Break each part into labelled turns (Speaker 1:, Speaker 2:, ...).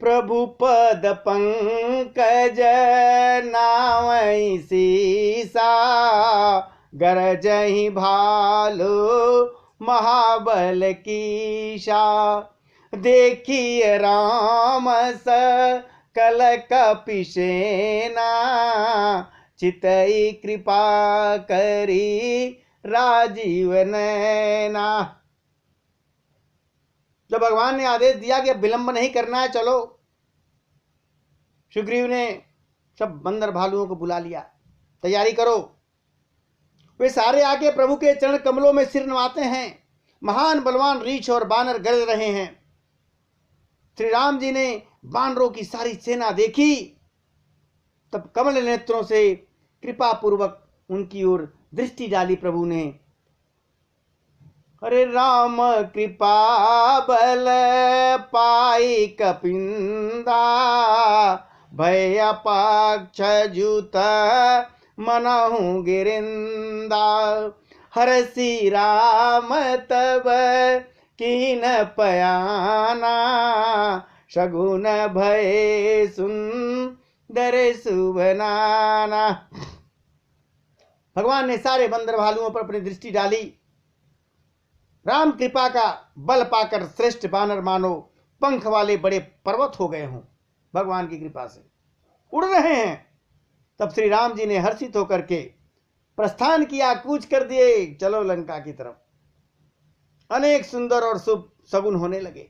Speaker 1: प्रभु पद पंकज नावई सीसा, गरजहि भालू महाबल कीशा। देखिए राम सकल कपिसेना, चितई कृपा करी राजीव नैना। जब भगवान ने आदेश दिया कि अब विलंब नहीं करना है, चलो, सुग्रीव ने सब बंदर भालुओं को बुला लिया, तैयारी करो। वे सारे आके प्रभु के चरण कमलों में सिर नवाते हैं। महान बलवान रीछ और बानर गरज रहे हैं। श्री राम जी ने बानरों की सारी सेना देखी, तब कमल नेत्रों से कृपा पूर्वक उनकी ओर दृष्टि डाली प्रभु ने। हरे राम कृपा बल पाई कपिंदा, भय अपाक्ष जूत मनहु गिरिंदा। हरसि राम तब कीन पयाना, शगुन भय सुंदर सुभनाना। भगवान ने सारे बंदर भालुओं पर अपनी दृष्टि डाली। राम कृपा का बल पाकर श्रेष्ठ बानर मानो पंख वाले बड़े पर्वत हो गए हों, भगवान की कृपा से उड़ रहे हैं। तब श्री राम जी ने हर्षित होकर के प्रस्थान किया, कूच कर दिए, चलो लंका की तरफ। अनेक सुंदर और शुभ सगुन होने लगे।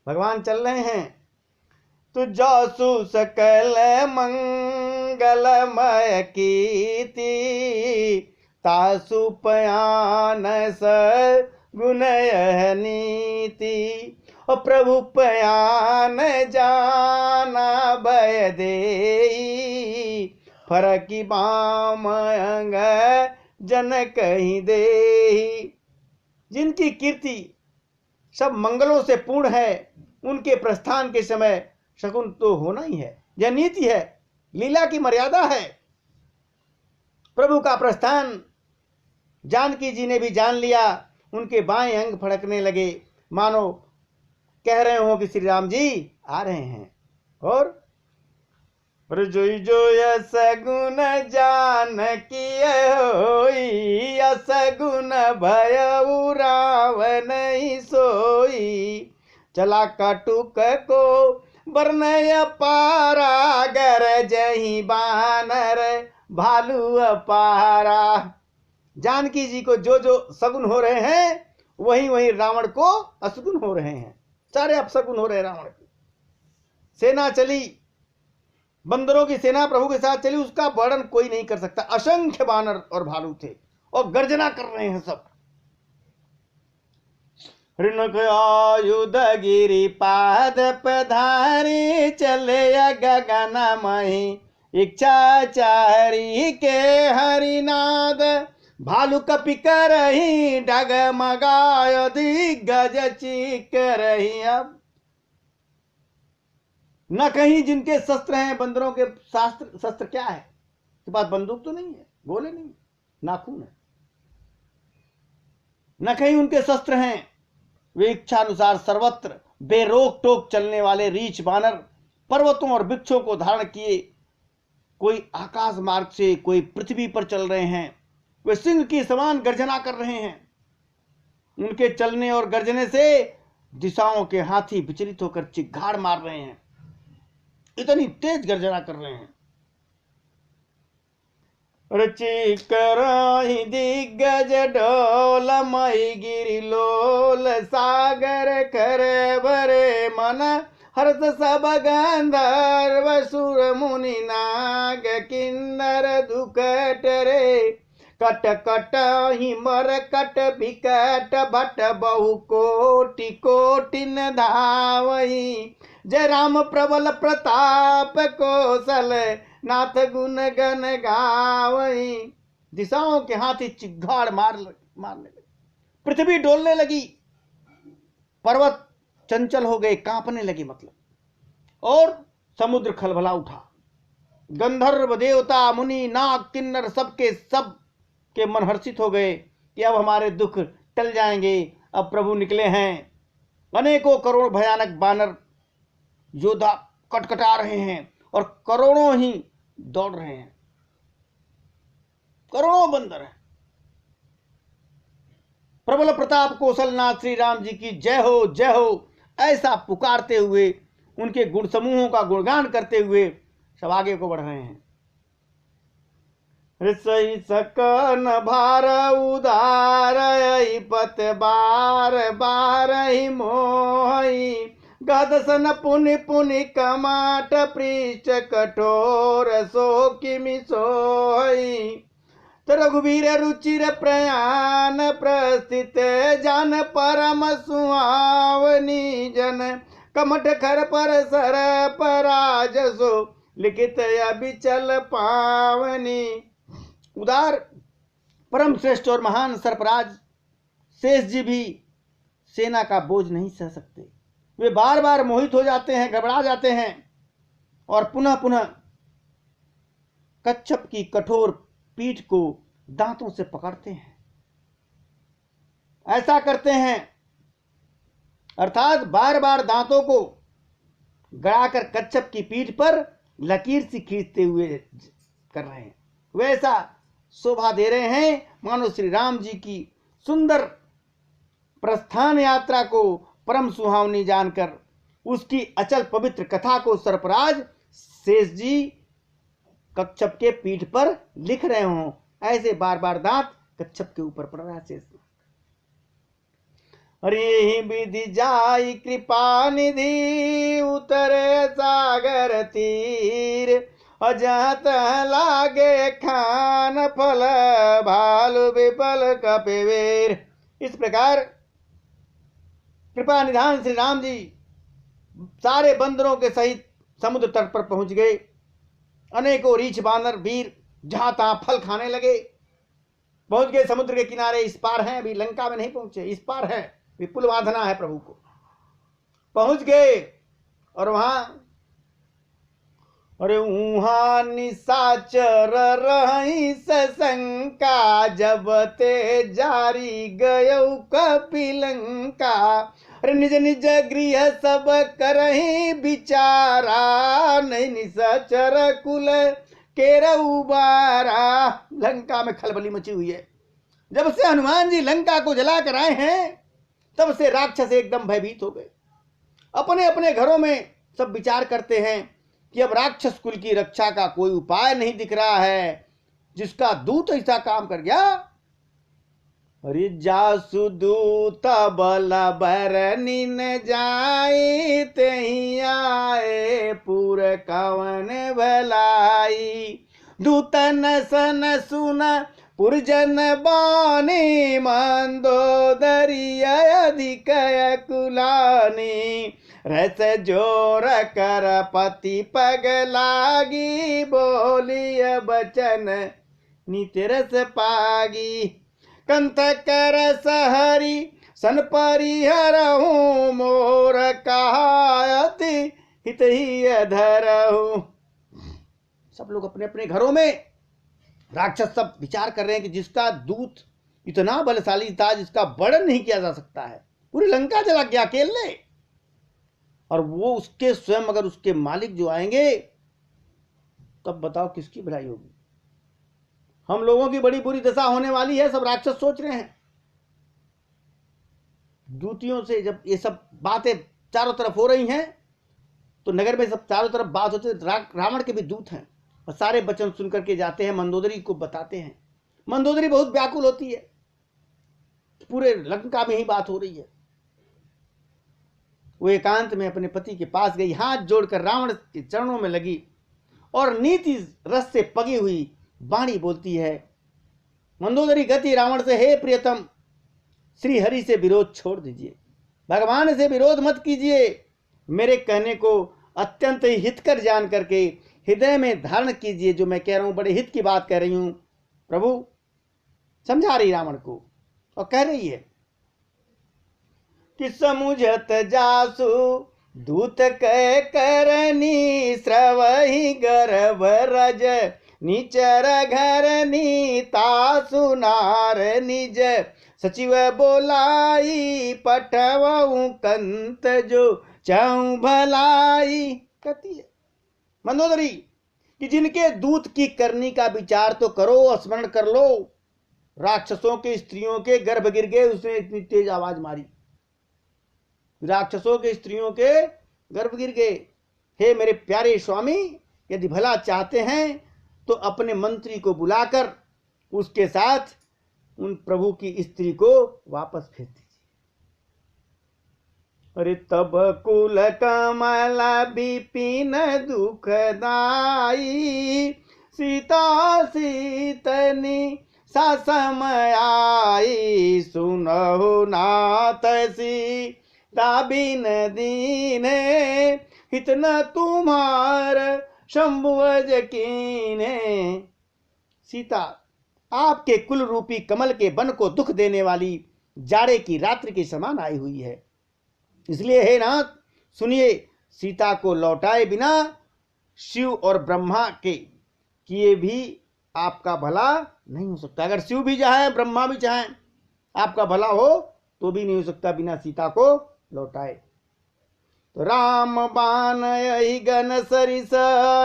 Speaker 1: भगवान चल रहे हैं तो जासु सकल मंगलमय कीर्ति, तासु पयान गुणय नीति। और प्रभु पयान जाना भय देई, फरकी बाम अंग जन कहीं देही। जिनकी कीर्ति सब मंगलों से पूर्ण है, उनके प्रस्थान के समय शकुन तो होना ही है। यह नीति है, लीला की मर्यादा है। प्रभु का प्रस्थान जानकी जी ने भी जान लिया। उनके बाएं अंग फड़कने लगे, मानो कह रहे हो कि श्री राम जी आ रहे हैं। और जोई जोय सगुन जान की होई, असगुन भय रावण सोई। चला कटुक को बरनय पारा, गरजहि बानर भालू अपारा। जानकी जी को जो जो सगुन हो रहे हैं, वही वही रावण को असगुन हो रहे हैं। सारे अपसगुन हो रहे रावण की। सेना चली, बंदरों की सेना प्रभु के साथ चली, उसका वर्णन कोई नहीं कर सकता। असंख्य बानर और भालू थे और गर्जना कर रहे हैं सब। ऋणक आयुध गिरी पाद पधारी, चले गगन मही इच्छाचारी के हरिनाद। भालू कपि करही डगमगाय, दिग्गज चीक रही। अब न कहीं जिनके शस्त्र हैं, बंदरों के शस्त्र क्या है? के पास बंदूक तो नहीं है, गोले नहीं, नाखून है। न कहीं उनके शस्त्र हैं। वे इच्छानुसार सर्वत्र बेरोक टोक चलने वाले रीछ बानर पर्वतों और वृक्षों को धारण किए, कोई आकाश मार्ग से, कोई पृथ्वी पर चल रहे हैं। वे सिंह की समान गर्जना कर रहे हैं। उनके चलने और गर्जने से दिशाओं के हाथी विचलित होकर चिघाड़ मार रहे हैं। इतनी तेज गर्जना कर रहे हैं। रचि कराही दिग्गज ढोल, मई गिरी लोल, सागर कर भरे मन। हर्ष सब गंधर्व सुर मुनि नाग, किन्नर दुख टरे। कट कट हिमर कट विकट, भट बहु कोटि कोटिन धावही। जय राम प्रबल प्रताप, कौशल नाथ गुण गण गावही। दिशाओं के हाथी चिघाड़ मारने लगे, पृथ्वी डोलने लगी, पर्वत चंचल हो गए, कांपने लगे मतलब, और समुद्र खलबला उठा। गंधर्व देवता मुनि नाग किन्नर सबके सब के मन हर्षित हो गए कि अब हमारे दुख टल जाएंगे, अब प्रभु निकले हैं। अनेकों करोड़ भयानक बानर योद्धा कटकटा रहे हैं और करोड़ों ही दौड़ रहे हैं, करोड़ों बंदर हैं। प्रबल प्रताप कौशलनाथ श्री राम जी की जय हो, जय हो, ऐसा पुकारते हुए, उनके गुण समूहों का गुणगान करते हुए सब आगे को बढ़ रहे हैं। सही सकन भार उदार पत बार बार ही मोही, गदसन पुनि पुनि कमाट पृष्ठ कठोर सो किमि सोई। रघुवीर रुचिर प्रयाण प्रस्थित जन परम सुहावनी जन, कमठ खर पर सर पराजसो लिखित अबिचल पावनी। उदार परम श्रेष्ठ और महान सरपराज शेष जी भी सेना का बोझ नहीं सह सकते। वे बार बार मोहित हो जाते हैं, घबरा जाते हैं और पुनः पुनः कच्छप की कठोर पीठ को दांतों से पकड़ते हैं। ऐसा करते हैं अर्थात बार बार दांतों को गड़ाकर कच्छप की पीठ पर लकीर सी खींचते हुए कर रहे हैं। वैसा शोभा दे रहे हैं मानो श्री राम जी की सुंदर प्रस्थान यात्रा को परम सुहावनी जानकर उसकी अचल पवित्र कथा को सरपराज शेष जी कच्छप के पीठ पर लिख रहे हों। ऐसे बार बार दांत कच्छप के ऊपर पड़ रहा है शेष। अरे ही विधि जाई कृपा निधि उतरे सागर तीर, अजात लागे खान फल भालु विपल कपिवीर। इस प्रकार कृपा निधान श्री राम जी सारे बंदरों के सहित समुद्र तट पर पहुंच गए। अनेकों रीछ बानर वीर जहां तहां फल खाने लगे। पहुंच गए समुद्र के किनारे, इस पार हैं, अभी लंका में नहीं पहुंचे, इस पार है, विपुल बांधना है प्रभु को। पहुंच गए और वहां अरे उहा निशाचर रही सशंका, जब ते जारी गयौ कपिलंका। अरे निज निज गृह सब करही विचारा, नहीं निशाचर कुल केरऊ बारा। लंका में खलबली मची हुई है। जब से हनुमान जी लंका को जला कर आए हैं तब से राक्षस एकदम भयभीत हो गए। अपने अपने घरों में सब विचार करते हैं कि अब राक्षस कुल की रक्षा का कोई उपाय नहीं दिख रहा है। जिसका दूत ऐसा काम कर गया, अरे जासु दूत बल बरनी न जाए, तही आए पुर कवन भलाई। दूतन सन सुन पुरजन बानी, मंदोदरी अधिक कुलानी। रस जोर कर पति पग लागी, बोलिय बचन नीति रस पागी। कंत कर सहरी सन परिहरहूँ, मोर कहायति हित ही धरहूँ। सब लोग अपने अपने घरों में राक्षस सब विचार कर रहे हैं कि जिसका दूत इतना बलशाली था, जिसका वर्णन नहीं किया जा सकता है, पूरी लंका जला गया अकेले। और वो उसके स्वयं अगर उसके मालिक जो आएंगे तब बताओ किसकी भलाई होगी। हम लोगों की बड़ी बुरी दशा होने वाली है, सब राक्षस सोच रहे हैं। दूतियों से जब ये सब बातें चारों तरफ हो रही हैं तो नगर में सब चारों तरफ बात होती है। रावण के भी दूत हैं और सारे वचन सुन करके जाते हैं, मंदोदरी को बताते हैं। मंदोदरी बहुत व्याकुल होती है, पूरे लंका में ही बात हो रही है। वो एकांत में अपने पति के पास गई, हाथ जोड़कर रावण के चरणों में लगी और नीति रस से पगी हुई वाणी बोलती है। मंदोदरी गति रावण से, हे प्रियतम, श्री हरि से विरोध छोड़ दीजिए, भगवान से विरोध मत कीजिए। मेरे कहने को अत्यंत ही हितकर जान करके हृदय में धारण कीजिए। जो मैं कह रहा हूं बड़े हित की बात कह रही हूं। प्रभु समझा रही रावण को और कह रही है कि समुझत जासु दूत कह करनी, श्रवहि गर्भ रज निचर घर नीता सुनार निज। सचिव बोलाई पठवऊ कंत जो चाहूं भलाई। कहती है मंदोदरी कि जिनके दूत की करनी का विचार तो करो, स्मरण कर लो। राक्षसों के स्त्रियों के गर्भ गिर गए, उसने इतनी तेज आवाज मारी, राक्षसों के स्त्रियों के गर्भ गिर गए। हे मेरे प्यारे स्वामी, यदि भला चाहते हैं तो अपने मंत्री को बुलाकर उसके साथ उन प्रभु की स्त्री को वापस भेज दीजिए। अरे तब कुल कमल विपिन दुखदाई, सीता सीतनी समयाई। सुनहु नाथ सीता बिन दीने, इतना तुम्हार शंभुवज कीने। सीता आपके कुल रूपी कमल के वन को दुख देने वाली जाड़े की रात्रि के समान आई हुई है, इसलिए हे नाथ सुनिए, सीता को लौटाए बिना शिव और ब्रह्मा के किए भी आपका भला नहीं हो सकता। अगर शिव भी चाहे, ब्रह्मा भी चाहे आपका भला हो तो भी नहीं हो सकता बिना सीता को लौटाए। तो राम बान यही गन सरिस,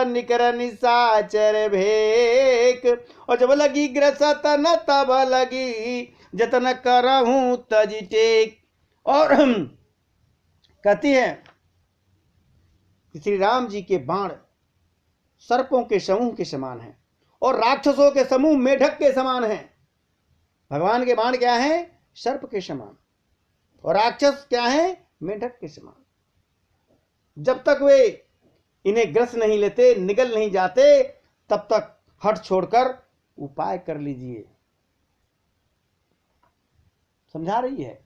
Speaker 1: निकर निशाचर भेक। और जब लगी ग्रसतन तब लगी जतन करहूं तज टेक। और कहती है कि श्री राम जी के बाण सर्पों के समूह के समान हैं और राक्षसों के समूह मेढक के समान हैं। भगवान के बाण क्या है? सर्प के समान, और राक्षस क्या है? मेढक के समान। जब तक वे इन्हें ग्रस नहीं लेते, निगल नहीं जाते, तब तक हट छोड़कर उपाय कर लीजिए। समझा रही है।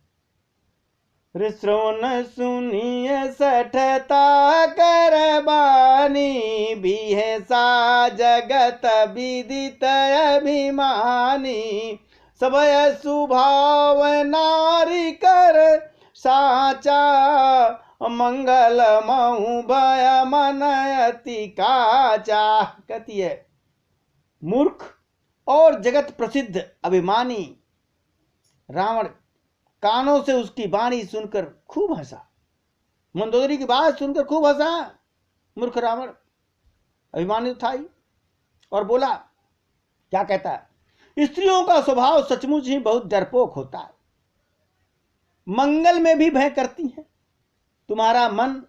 Speaker 1: श्रवण सुनिए सठता कर बानी, भी है सा जगत विदित अभिमानी। सबय सुभाव नारी कर साचा, मंगल महु भय मन अति काचा। कहती है मूर्ख और जगत प्रसिद्ध अभिमानी रावण कानों से उसकी वाणी सुनकर खूब हंसा, मंदोदरी की बात सुनकर खूब हंसा। मूर्ख रावण अभिमानी था ही, और बोला, क्या कहता है? स्त्रियों का स्वभाव सचमुच ही बहुत डरपोक होता है, मंगल में भी भय करती है। तुम्हारा मन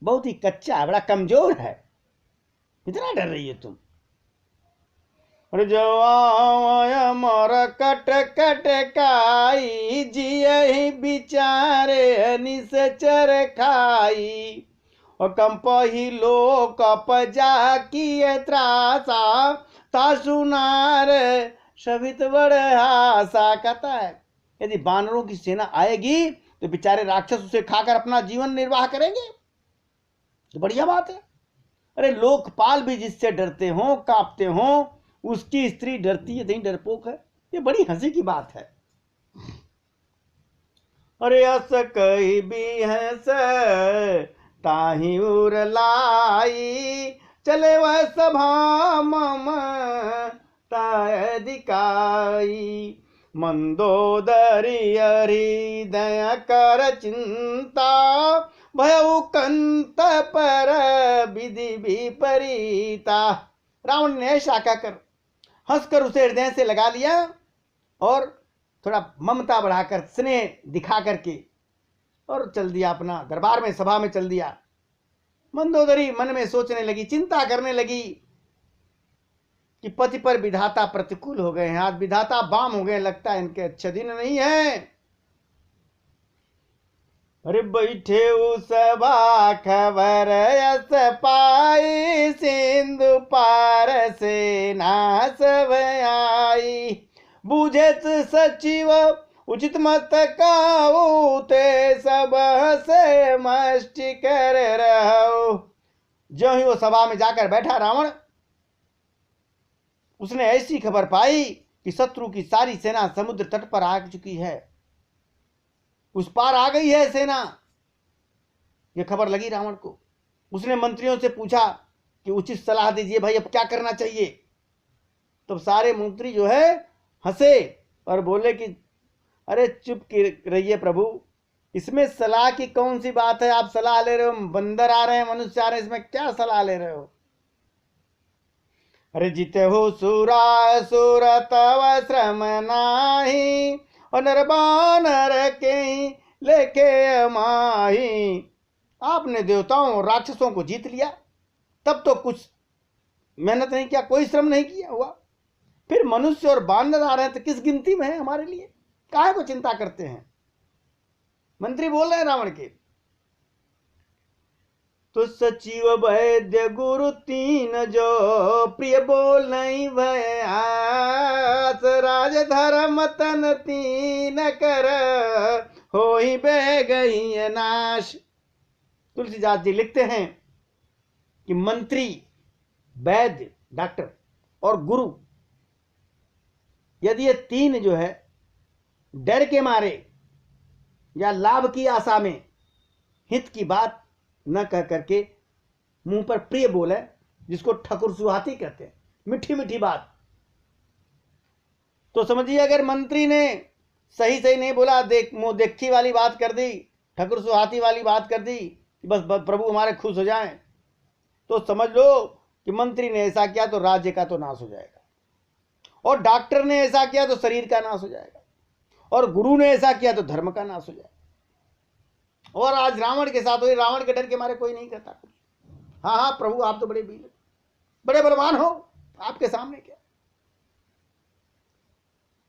Speaker 1: बहुत ही कच्चा है, बड़ा कमजोर है, इतना डर रही है तुम। जो मर कट कट काई, जियहि बिचारे निश्चर खाई। और कंपहि लोक पजा किए त्रासा, ता सुनार सभित बड़ हासा। कहता है यदि बानरों की सेना आएगी तो बेचारे राक्षस उसे खाकर अपना जीवन निर्वाह करेंगे, तो बढ़िया बात है। अरे लोकपाल भी जिससे डरते हो, कांपते हो, उसकी स्त्री डरती है, नहीं डरपोक है, ये बड़ी हंसी की बात है। अरे अस कही भी हंस ताही उर लाई, चले वह सभा मम ताय दिकाई। मंदोदरी हरि दया कर चिंता, भयउ कंत पर विधि विपरीता। रावण ने ऐसा कहकर हंसकर उसे हृदय से लगा लिया और थोड़ा ममता बढ़ाकर, स्नेह दिखा करके, और चल दिया अपना दरबार में, सभा में चल दिया। मंदोदरी मन में सोचने लगी, चिंता करने लगी कि पति पर विधाता प्रतिकूल हो गए हैं, आज विधाता बाम हो गए, लगता है इनके अच्छे दिन नहीं है। अरे बैठे सभा खबर यस पाई, सिंधु पार से नास आई। बूझत सचिव उचित मत काऊ, ते सब से मस्ती कर रहो। जो ही वो सभा में जाकर बैठा रावण, उसने ऐसी खबर पाई कि शत्रु की सारी सेना समुद्र तट पर आ चुकी है, उस पार आ गई है सेना। यह खबर लगी रावण को। उसने मंत्रियों से पूछा कि उचित सलाह दीजिए भाई, अब क्या करना चाहिए। तब सारे मंत्री जो है हंसे और बोले कि अरे चुप रहिए प्रभु, इसमें सलाह की कौन सी बात है? आप सलाह ले रहे हो, बंदर आ रहे हैं, मनुष्य आ रहे हैं, इसमें क्या सलाह ले रहे हो? अरे जीते हो सुरा सुर तव श्रम नाही, और नरबानर के लेके माही। आपने देवताओं और राक्षसों को जीत लिया, तब तो कुछ मेहनत नहीं किया, कोई श्रम नहीं किया हुआ, फिर मनुष्य और बानर आ रहे हैं तो किस गिनती में है हमारे लिए? काहे को चिंता करते हैं? मंत्री बोल रहे हैं रावण के। तो सचिव वैद्य गुरु तीन जो प्रिय बोल नहीं भयास, राज धर्म तन तीन कर हो ही बह गई नाश। तुलसीदास जी लिखते हैं कि मंत्री, वैद्य डॉक्टर और गुरु, यदि ये तीन जो है डर के मारे या लाभ की आशा में हित की बात न कह करके मुंह पर प्रिय बोले, जिसको ठकुर सुहाती कहते हैं, मीठी मीठी बात, तो समझिए अगर मंत्री ने सही सही नहीं बोला, मुंह देखी वाली बात कर दी, ठकुर सुहाती वाली बात कर दी कि बस प्रभु हमारे खुश हो जाएं, तो समझ लो कि मंत्री ने ऐसा किया तो राज्य का तो नाश हो जाएगा, और डॉक्टर ने ऐसा किया तो शरीर का नाश हो जाएगा, और गुरु ने ऐसा किया तो धर्म का नाश हो जाएगा। और आज रावण के साथ हुई, रावण के डर के मारे कोई नहीं कहता कुछ। हाँ हाँ प्रभु आप तो बड़े वीर, बड़े बलवान हो, आपके सामने क्या?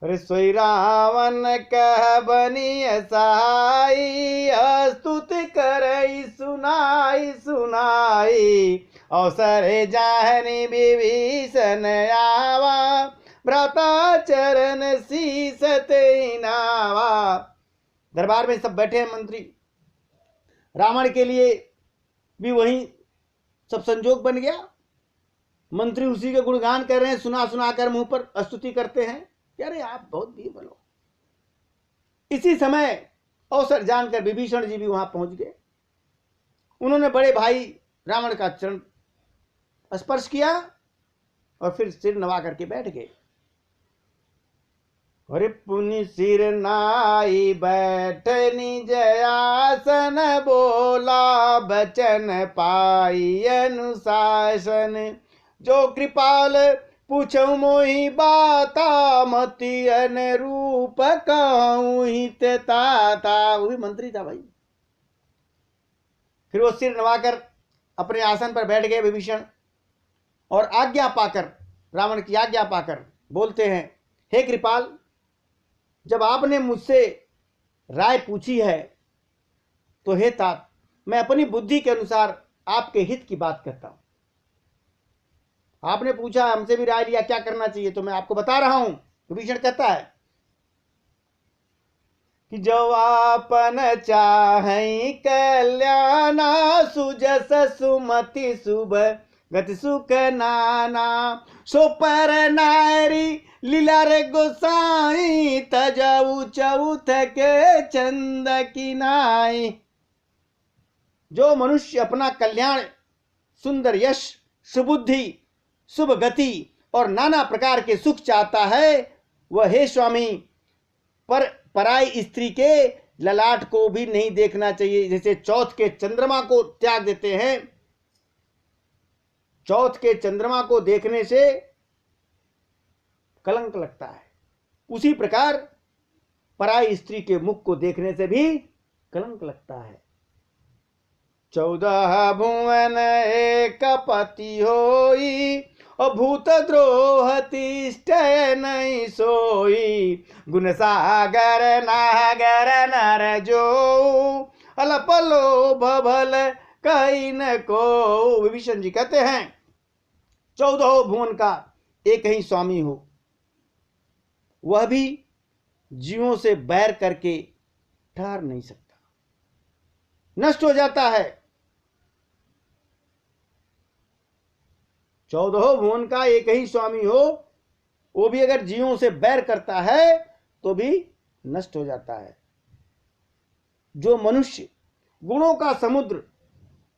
Speaker 1: अरे सोई रावण कह बनी सहाई, स्तुति करई सुनाई सुनाई, अवसर जाहनी विभीषण आवा, भ्राता चरण शीस ते नावा। दरबार में सब बैठे हैं मंत्री, रावण के लिए भी वही सब संजोग बन गया। मंत्री उसी के गुणगान कर रहे हैं, सुना सुना कर मुंह पर स्तुति करते हैं, अरे आप बहुत वीर बनो। इसी समय अवसर जानकर विभीषण जी भी वहां पहुंच गए। उन्होंने बड़े भाई रावण का चरण स्पर्श किया और फिर सिर नवा करके बैठ गए। अरे पुनि सिर नाई बैठनी जयासन, बोला बचन पाई अनुशासन, जो कृपाल पूछो मोहि बाता, मति अनुरूप कहूं हित ताता। वो भी मंत्री था भाई। फिर वो सिर नवाकर अपने आसन पर बैठ गए विभीषण, और आज्ञा पाकर, रावण की आज्ञा पाकर बोलते हैं, हे कृपाल, जब आपने मुझसे राय पूछी है तो हे तात, मैं अपनी बुद्धि के अनुसार आपके हित की बात करता हूं। आपने पूछा, हमसे भी राय लिया क्या करना चाहिए, तो मैं आपको बता रहा हूं। विभीषण कहता है कि जो आपन चाहई कल्याणा, सुजस सुमति शुभ गति सुख नाना, सो पर नारी लीला रे गोसाई, तजऊ चौथ के चंद की नाई। जो मनुष्य अपना कल्याण, सुंदर यश, सुबुद्धि, शुभ गति और नाना प्रकार के सुख चाहता है, वह हे स्वामी पर पराई स्त्री के ललाट को भी नहीं देखना चाहिए। जैसे चौथ के चंद्रमा को त्याग देते हैं, चौथ के चंद्रमा को देखने से कलंक लगता है, उसी प्रकार पराई स्त्री के मुख को देखने से भी कलंक लगता है। 14 भुवन एक पति होई, और भूत द्रोह तिष्ठय नहीं सोई, गुण सागर नागर नर जो, अलप लोभ भल कहीं न को। विभीषण जी कहते हैं 14 भुवन का एक ही स्वामी हो, वह भी जीवों से बैर करके ठहर नहीं सकता, नष्ट हो जाता है। 14 भुवन का एक ही स्वामी हो, वो भी अगर जीवों से बैर करता है तो भी नष्ट हो जाता है। जो मनुष्य गुणों का समुद्र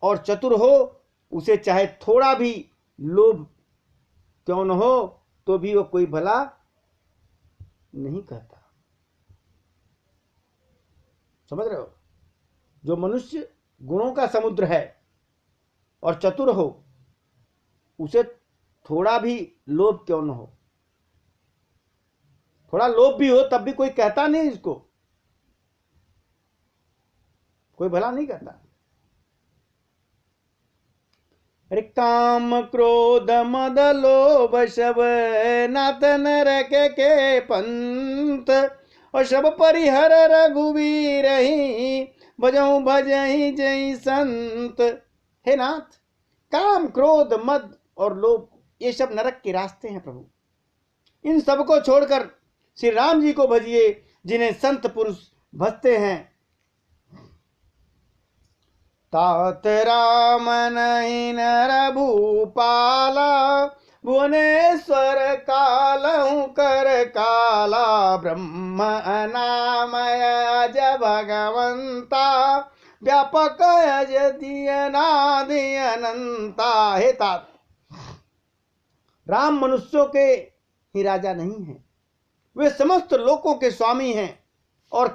Speaker 1: और चतुर हो, उसे चाहे थोड़ा भी लोभ क्यों न हो तो भी वो कोई भला नहीं कहता। समझ रहे हो? जो मनुष्य गुणों का समुद्र है और चतुर हो, उसे थोड़ा भी लोभ क्यों न हो। थोड़ा लोभ भी हो तब भी कोई कहता नहीं, इसको कोई भला नहीं कहता। अरे काम क्रोध मद लोभ सब नाथ नरक के पंथ, और सब परिहर रघुवीर ही भजऊ भजही जय संत। हे नाथ, काम क्रोध मद और लोभ ये सब नरक के रास्ते हैं प्रभु। इन सब को छोड़कर श्री राम जी को भजिए, जिन्हें संत पुरुष भजते हैं। तात राम नहीं नर भूपाला, भुवनेश्वर कालहु कर काला, ब्रह्म अनामय अज भगवंता, व्यापक अजति अनादि अनंता। हे तात, राम मनुष्यों के ही राजा नहीं हैं, वे समस्त लोकों के स्वामी हैं और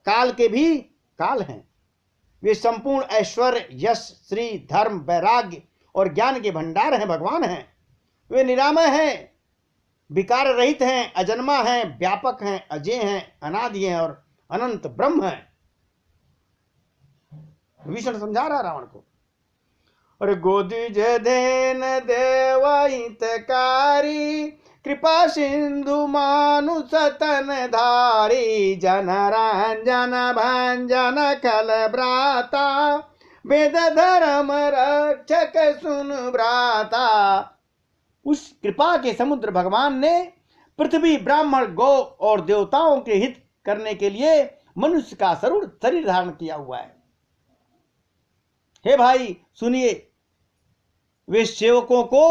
Speaker 1: काल के भी काल हैं। वे संपूर्ण ऐश्वर्य यश श्री धर्म वैराग्य और ज्ञान के भंडार हैं, भगवान हैं। वे निरामय हैं, विकार रहित हैं, अजन्मा हैं, व्यापक हैं, अजय हैं, अनादि हैं और अनंत ब्रह्म हैं। विष्णु समझा रहा रावण को। और गोदिज देन देव हितकारी, कृपा सिंधु मानुष तन धारी, जन रंजन भंजन खल भ्राता, वेद धर्म रक्षक सुन भ्राता। उस कृपा के समुद्र भगवान ने पृथ्वी ब्राह्मण गौ और देवताओं के हित करने के लिए मनुष्य का शरीर धारण किया हुआ है। हे भाई सुनिए, वे सेवकों को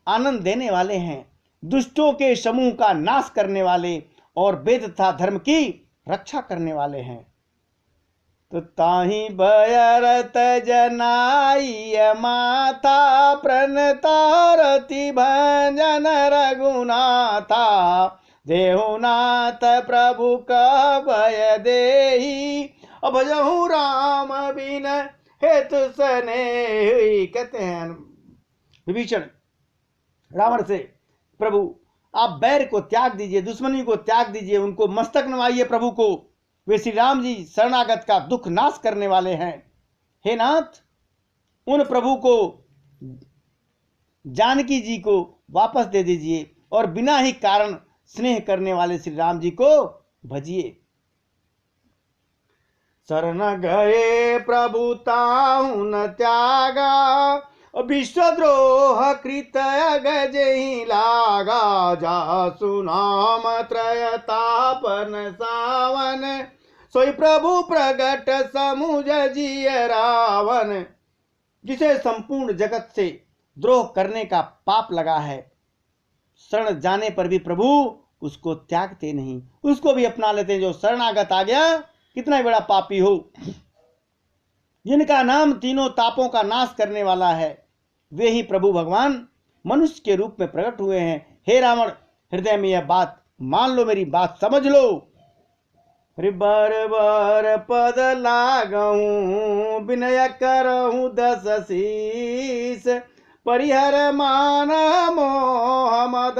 Speaker 1: आनंद देने वाले हैं, दुष्टों के समूह का नाश करने वाले और वेद तथा धर्म की रक्षा करने वाले हैं। तो ताहि भयरत जनाई माता, प्रणतारति भंजन रघुनाथा, देहुनाथ प्रभु का भय देहि, भजहु राम बिन हेतु सने। कहते हैं विभीषण रावण से, प्रभु आप बैर को त्याग दीजिए, दुश्मनी को त्याग दीजिए, उनको मस्तक नवाइए प्रभु को, वे श्री राम जी शरणागत का दुख नाश करने वाले हैं। हे नाथ, उन प्रभु को जानकी जी को वापस दे दीजिए और बिना ही कारण स्नेह करने वाले श्री राम जी को भजिए। शरण गए प्रभु ताहु न त्यागा, विश्वद्रोह कृत गज ही लागा, जासु नाम त्रयतापन सावन, सोई प्रभु प्रगट समुझ जिय रावण। जिसे संपूर्ण जगत से द्रोह करने का पाप लगा है, शरण जाने पर भी प्रभु उसको त्यागते नहीं, उसको भी अपना लेते हैं। जो शरणागत आ गया, कितना बड़ा पापी हो, जिनका नाम तीनों तापों का नाश करने वाला है, वे ही प्रभु भगवान मनुष्य के रूप में प्रकट हुए हैं। हे रावण, हृदय में यह बात मान लो, मेरी बात समझ लो। बार बार पद लागूं, विनय करहूं दस शीस, परिहर मान मोह मद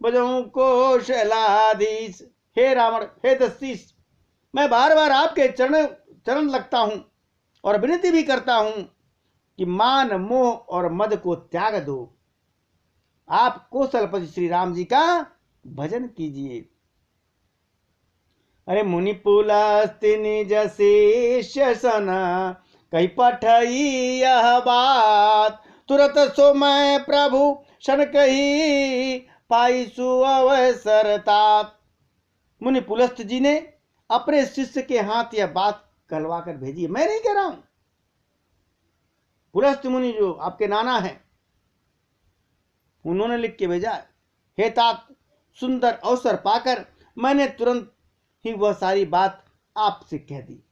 Speaker 1: भजऊं कौशलाधीश। हे रावण, हे दशीष, मैं बार बार आपके चरण लगता हूं और विनती भी करता हूं कि मान मोह और मद को त्याग दो। आप कौशलपति श्री राम जी का भजन कीजिए। अरे मुनि पुलस्त्य निज शिष्य सन, कही पठई यह बात, तुरत सो मैं प्रभु शन कही पाई सुअवसर तात। मुनि पुलस्त्य जी ने अपने शिष्य के हाथ यह बात कहलवा कर भेजी। मैं नहीं कह रहा हूं, पुलस्त्य मुनि जो आपके नाना हैं, उन्होंने लिख के भेजा। हे तात, सुंदर अवसर पाकर मैंने तुरंत ही वह सारी बात आपसे कह दी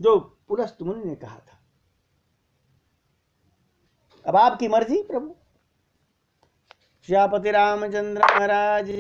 Speaker 1: जो पुलस्त्य मुनि ने कहा था। अब आपकी मर्जी प्रभु। श्यापति रामचंद्र महाराज।